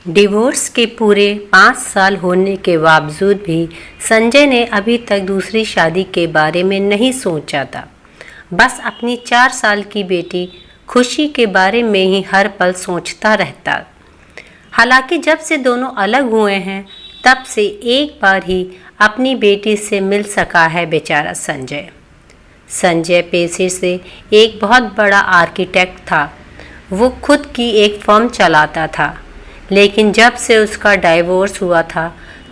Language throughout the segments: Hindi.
डिवोर्स के पूरे 5 साल होने के बावजूद भी संजय ने अभी तक दूसरी शादी के बारे में नहीं सोचा था। बस अपनी 4 साल की बेटी खुशी के बारे में ही हर पल सोचता रहता। हालांकि जब से दोनों अलग हुए हैं तब से एक बार ही अपनी बेटी से मिल सका है बेचारा संजय। संजय पेशे से एक बहुत बड़ा आर्किटेक्ट था। वो खुद की एक फर्म चलाता था, लेकिन जब से उसका डाइवोर्स हुआ था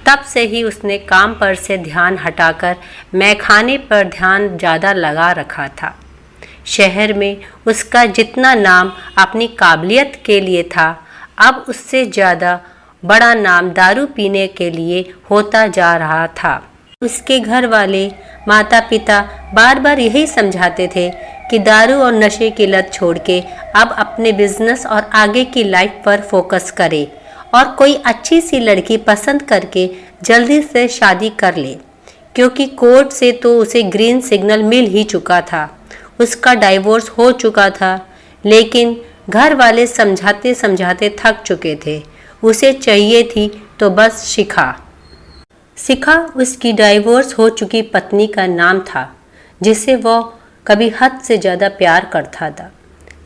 तब से ही उसने काम पर से ध्यान हटाकर मैखाने पर ध्यान ज़्यादा लगा रखा था। शहर में उसका जितना नाम अपनी काबिलियत के लिए था, अब उससे ज़्यादा बड़ा नाम दारू पीने के लिए होता जा रहा था। उसके घर वाले माता पिता बार बार यही समझाते थे कि दारू और नशे की लत छोड़ के अब अपने बिजनेस और आगे की लाइफ पर फोकस करे और कोई अच्छी सी लड़की पसंद करके जल्दी से शादी कर ले, क्योंकि कोर्ट से तो उसे ग्रीन सिग्नल मिल ही चुका था। उसका डाइवोर्स हो चुका था, लेकिन घर वाले समझाते समझाते थक चुके थे। उसे चाहिए थी तो बस शिखा उसकी डाइवोर्स हो चुकी पत्नी का नाम था, जिसे वह कभी हद से ज़्यादा प्यार करता था।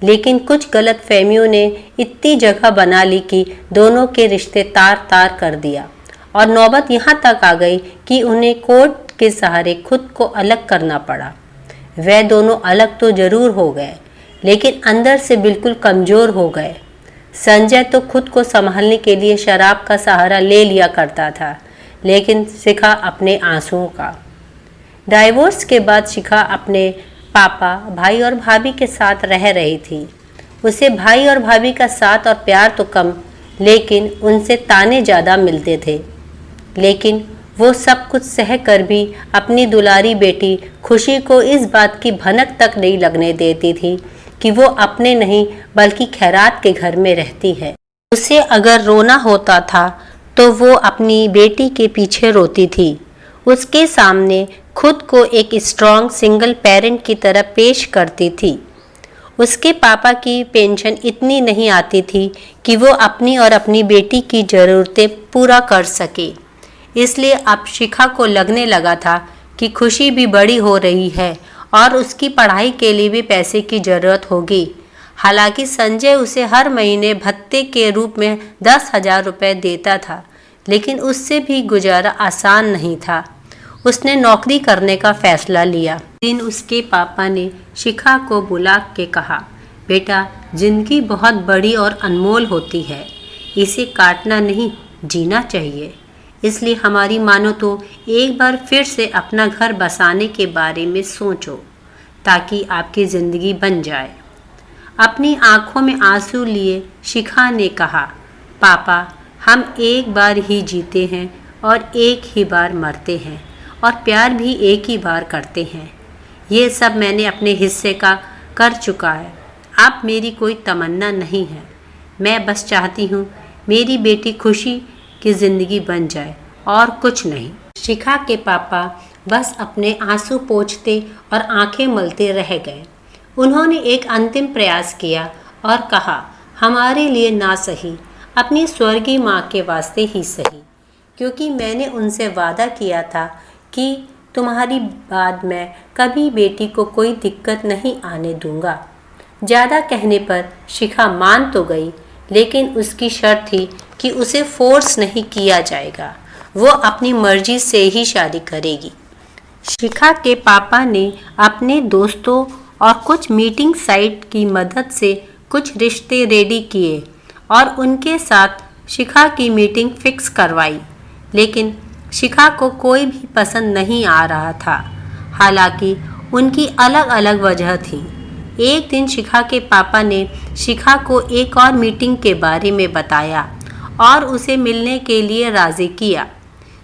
लेकिन कुछ गलतफहमियों ने इतनी जगह बना ली कि दोनों के रिश्ते तार तार कर दिया और नौबत यहाँ तक आ गई कि उन्हें कोर्ट के सहारे खुद को अलग करना पड़ा। वह दोनों अलग तो जरूर हो गए, लेकिन अंदर से बिल्कुल कमज़ोर हो गए। संजय तो खुद को संभालने के लिए शराब का सहारा ले लिया करता था, लेकिन शिखा अपने आंसुओं का। डाइवोर्स के बाद शिखा अपने पापा, भाई और भाभी के साथ रह रही थी। उसे भाई और भाभी का साथ और प्यार तो कम, लेकिन उनसे ताने ज़्यादा मिलते थे। लेकिन वो सब कुछ सह कर भी अपनी दुलारी बेटी खुशी को इस बात की भनक तक नहीं लगने देती थी कि वो अपने नहीं बल्कि खैरात के घर में रहती है। उसे अगर रोना होता था तो वो अपनी बेटी के पीछे रोती थी। उसके सामने खुद को एक स्ट्रॉन्ग सिंगल पेरेंट की तरह पेश करती थी। उसके पापा की पेंशन इतनी नहीं आती थी कि वो अपनी और अपनी बेटी की ज़रूरतें पूरा कर सके। इसलिए अब शिखा को लगने लगा था कि खुशी भी बड़ी हो रही है और उसकी पढ़ाई के लिए भी पैसे की ज़रूरत होगी। हालांकि संजय उसे हर महीने भत्ते के रूप में 10,000 रुपये देता था, लेकिन उससे भी गुजारा आसान नहीं था। उसने नौकरी करने का फैसला लिया। दिन उसके पापा ने शिखा को बुला के कहा, बेटा, जिंदगी बहुत बड़ी और अनमोल होती है, इसे काटना नहीं जीना चाहिए। इसलिए हमारी मानो तो एक बार फिर से अपना घर बसाने के बारे में सोचो, ताकि आपकी ज़िंदगी बन जाए। अपनी आंखों में आंसू लिए शिखा ने कहा, पापा, हम एक बार ही जीते हैं और एक ही बार मरते हैं और प्यार भी एक ही बार करते हैं। ये सब मैंने अपने हिस्से का कर चुका है। अब मेरी कोई तमन्ना नहीं है। मैं बस चाहती हूँ मेरी बेटी खुशी की ज़िंदगी बन जाए और कुछ नहीं। शिखा के पापा बस अपने आंसू पोंछते और आंखें मलते रह गए। उन्होंने एक अंतिम प्रयास किया और कहा, हमारे लिए ना सही, अपनी स्वर्गीय माँ के वास्ते ही सही, क्योंकि मैंने उनसे वादा किया था कि तुम्हारी बाद में कभी बेटी को कोई दिक्कत नहीं आने दूंगा। ज़्यादा कहने पर शिखा मान तो गई, लेकिन उसकी शर्त थी कि उसे फोर्स नहीं किया जाएगा। वो अपनी मर्जी से ही शादी करेगी। शिखा के पापा ने अपने दोस्तों और कुछ मीटिंग साइट की मदद से कुछ रिश्ते रेडी किए और उनके साथ शिखा की मीटिंग फिक्स करवाई, लेकिन शिखा को कोई भी पसंद नहीं आ रहा था। हालांकि उनकी अलग अलग वजह थी। एक दिन शिखा के पापा ने शिखा को एक और मीटिंग के बारे में बताया और उसे मिलने के लिए राज़ी किया।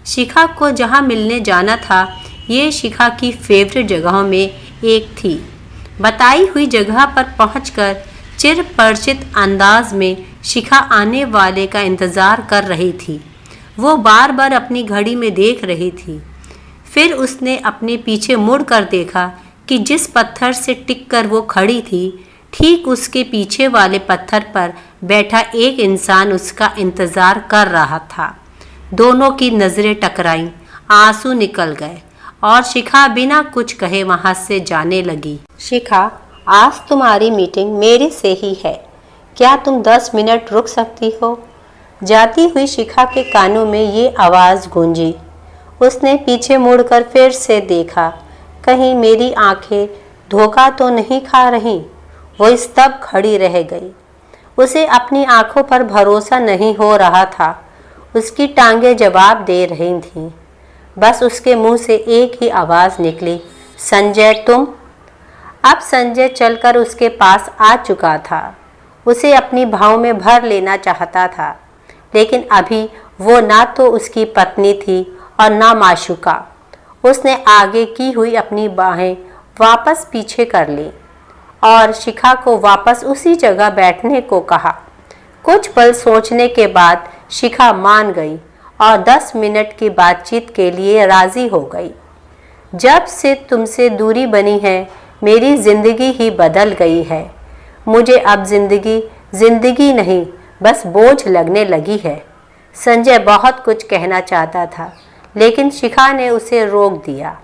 शिखा को जहां मिलने जाना था, ये शिखा की फेवरेट जगहों में एक थी। बताई हुई जगह पर पहुंचकर चिर परिचित अंदाज में शिखा आने वाले का इंतज़ार कर रही थी। वो बार बार अपनी घड़ी में देख रही थी। फिर उसने अपने पीछे मुड़कर देखा कि जिस पत्थर से टिक कर वो खड़ी थी, ठीक उसके पीछे वाले पत्थर पर बैठा एक इंसान उसका इंतजार कर रहा था। दोनों की नजरें टकराईं, आंसू निकल गए और शिखा बिना कुछ कहे वहां से जाने लगी। शिखा, आज तुम्हारी मीटिंग मेरे से ही है, क्या तुम 10 मिनट रुक सकती हो? जाती हुई शिखा के कानों में ये आवाज़ गूंजी। उसने पीछे मुड़कर फिर से देखा, कहीं मेरी आंखें धोखा तो नहीं खा रही। वो स्तब्ध खड़ी रह गई। उसे अपनी आंखों पर भरोसा नहीं हो रहा था। उसकी टांगें जवाब दे रही थीं। बस उसके मुंह से एक ही आवाज़ निकली, संजय तुम। अब संजय चलकर उसके पास आ चुका था। उसे अपनी बाहों में भर लेना चाहता था, लेकिन अभी वो ना तो उसकी पत्नी थी और ना माशूका। उसने आगे की हुई अपनी बाहें वापस पीछे कर ली और शिखा को वापस उसी जगह बैठने को कहा। कुछ पल सोचने के बाद शिखा मान गई और 10 मिनट की बातचीत के लिए राजी हो गई। जब से तुमसे दूरी बनी है, मेरी जिंदगी ही बदल गई है। मुझे अब जिंदगी नहीं, बस बोझ लगने लगी है। संजय बहुत कुछ कहना चाहता था, लेकिन शिखा ने उसे रोक दिया।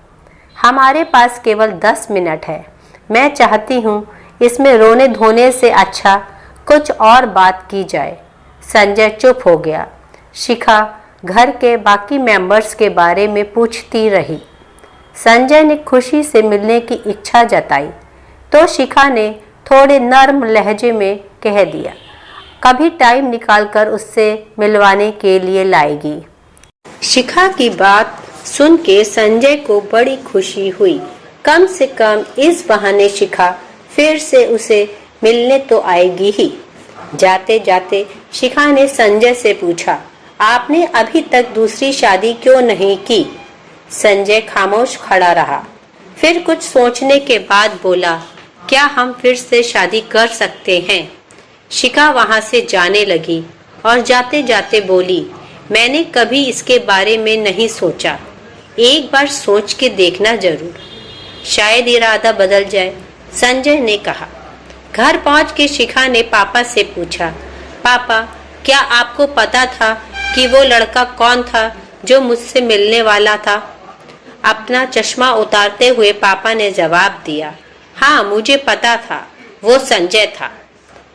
हमारे पास केवल 10 मिनट है। मैं चाहती हूँ इसमें रोने धोने से अच्छा कुछ और बात की जाए। संजय चुप हो गया। शिखा घर के बाकी मेंबर्स के बारे में पूछती रही। संजय ने खुशी से मिलने की इच्छा जताई तो शिखा ने थोड़े नर्म लहजे में कह दिया, कभी टाइम निकालकर उससे मिलवाने के लिए लाएगी। शिखा की बात सुन के संजय को बड़ी खुशी हुई। कम से कम इस बहाने शिखा फिर से उसे मिलने तो आएगी ही। जाते जाते शिखा ने संजय से पूछा, आपने अभी तक दूसरी शादी क्यों नहीं की? संजय खामोश खड़ा रहा। फिर कुछ सोचने के बाद बोला, क्या हम फिर से शादी कर सकते हैं? शिखा वहां से जाने लगी और जाते जाते बोली, मैंने कभी इसके बारे में नहीं सोचा। एक बार सोच के देखना जरूर, शायद इरादा बदल जाए, संजय ने कहा। घर पहुंच के शिखा ने पापा से पूछा, पापा क्या आपको पता था कि वो लड़का कौन था जो मुझसे मिलने वाला था? अपना चश्मा उतारते हुए पापा ने जवाब दिया, हाँ मुझे पता था, वो संजय था।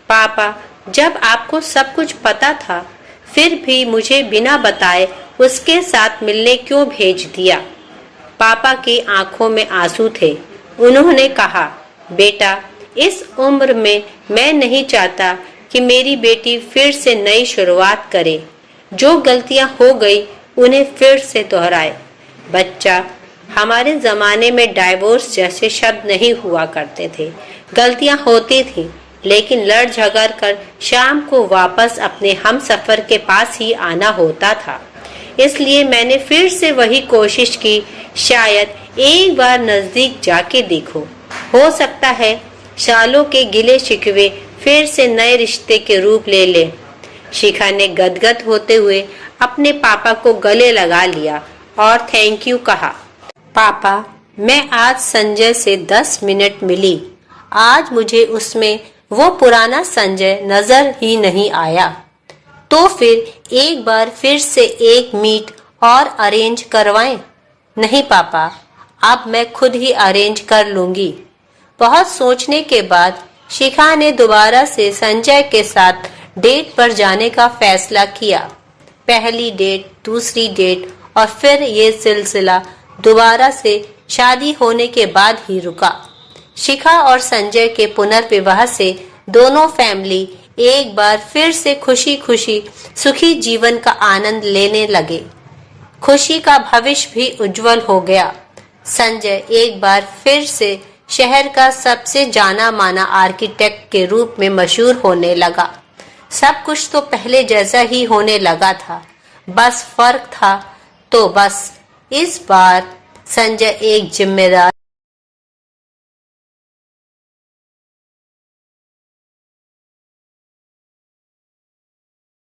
पापा, जब आपको सब कुछ पता था फिर भी मुझे बिना बताए उसके साथ मिलने क्यों भेज दिया? पापा की आंखों में आंसू थे। उन्होंने कहा, बेटा इस उम्र में मैं नहीं चाहता कि मेरी बेटी फिर से नई शुरुआत करे। जो गलतियां हो गई उन्हें फिर से दोहराए। बच्चा, हमारे जमाने में डाइवोर्स जैसे शब्द नहीं हुआ करते थे। गलतियां होती थी, लेकिन लड़ झगड़ कर शाम को वापस अपने हम सफर के पास ही आना होता था। इसलिए मैंने फिर से वही कोशिश की, शायद एक बार नजदीक जाके देखो। हो सकता है सालों के गिले शिकवे फिर से नए रिश्ते के रूप ले ले। शिखा ने गदगद होते हुए अपने पापा को गले लगा लिया और थैंक यू कहा। पापा, मैं आज संजय से 10 मिनट मिली। आज मुझे उसमें वो पुराना संजय नजर ही नहीं आया। तो फिर एक बार फिर से एक मीट और अरेंज करवाएं? नहीं पापा, अब मैं खुद ही अरेंज कर लूंगी। बहुत सोचने के बाद शिखा ने दोबारा से संजय के साथ डेट पर जाने का फैसला किया। पहली डेट, दूसरी डेट और फिर ये सिलसिला दोबारा से शादी होने के बाद ही रुका। शिखा और संजय के पुनर्विवाह से दोनों फैमिली एक बार फिर से खुशी खुशी सुखी जीवन का आनंद लेने लगे। खुशी का भविष्य भी उज्जवल हो गया। संजय एक बार फिर से शहर का सबसे जाना माना आर्किटेक्ट के रूप में मशहूर होने लगा। सब कुछ तो पहले जैसा ही होने लगा था, बस फर्क था तो बस इस बार संजय एक जिम्मेदार